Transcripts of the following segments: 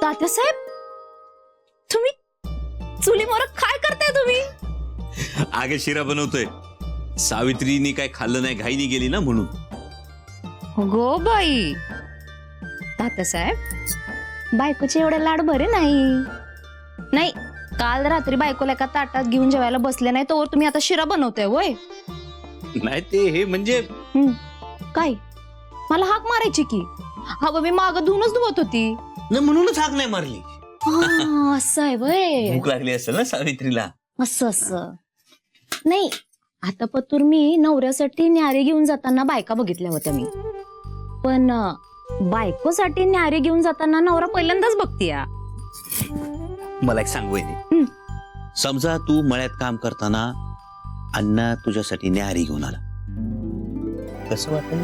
तात्यासाहेब, तुम्ही चुलीवर काय करताय तुम्ही? आगे शिरा बनवतोय. सावित्रीनी काय खाल्लं नाही, घाईनी गेली ना म्हणून. गो बाई, तात्यासाहेब बायकोचे एवढे लाड बरे नाही. काल रात्री बायकोला एका ताटात घेऊन जेवायला बसले नाही, तोवर तुम्ही आता शिरा बनवताय वय? नाही ते हे म्हणजे काय मला हाक मारायची की? हवं मी माग धुवूनच धुवत होती. म्हणूनच हाक नाही मारली. असं आहे वय. भूक लागली असेल ना सावित्रीला. असं नाही. आता पतूर मी नवऱ्यासाठी न्यारे घेऊन जाताना बायका बघितल्या होत्या मी, पण बायकोसाठी न्यारे घेऊन जाताना नवरा पहिल्यांदाच बघतीया. मला एक सांग वहिनी, समजा तू मळ्यात काम करताना अण्णा तुझ्यासाठी न्याहारी घेऊन आला, कसं वाटलं?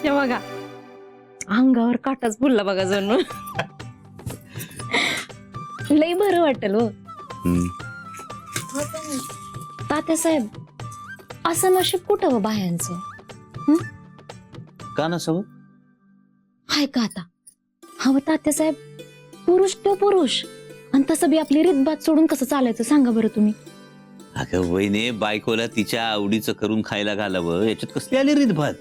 बघा अंगावर काटाच फुलला बघा जणू. लई बरं वाटेल हो. तात्यासाहेब असं नशीब कुठं हो बायांचं? का नसावं? हाय का आता? हवं तात्यासाहेब, पुरुष तो पुरुष, आणि तसं बी आपली रीतभात सोडून कसं चालायचं सांगा बरं तुम्ही. अगं वहिने, बायकोला तिच्या आवडीचं करून खायला घालावं, याच्यात कसली आली रीतभात?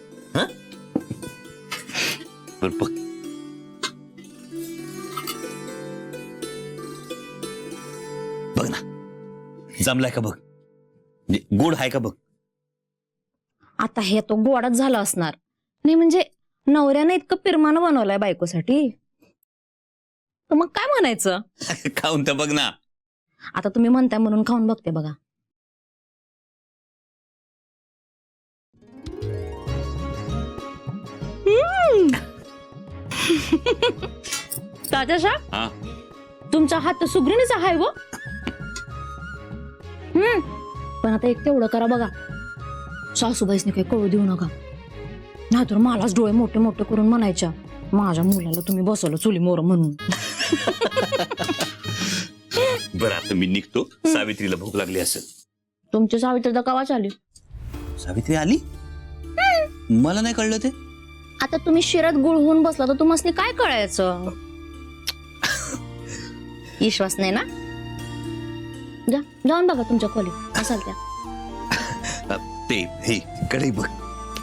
बघ बघ ना, जमलाय का बघ, म्हणजे गोड आहे का बघ. आता हे तो गोडाच झाला असणार नाही, म्हणजे नवऱ्याने इतकं पिरमानं बनवलंय बायकोसाठी, तर मग काय म्हणायचं? खाऊन तर बघ ना. आता तुम्ही म्हणताय म्हणून खाऊन बघते बघा. तात्यासाहेब, तुमचा हात सुगरणीचा आहे व. पण आता एक तेवढं करा बघा, सासूबाईसने काही कळू देऊ नका, नाहीतर मलाच डोळे मोठे मोठे करून म्हणायच्या, माझ्या मुलाला तुम्ही बसवलं चुलीमोर म्हणून. बरं आता मी निघतो, सावित्रीला भूक लागली असेल. तुमची सावित्री तर कवाच आली? सावित्री आली? मला नाही कळलं ते. आता तुम्ही शिरत गुळ होऊन बसला तर तुम्हाला काय कळायचं? विश्वास नाही ना? जाऊन बघा तुमच्या खोलीत असाल त्या. ते हे कडे बघ.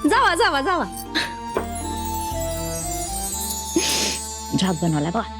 जावा जावा जावा. झाप बनवलाय बघा.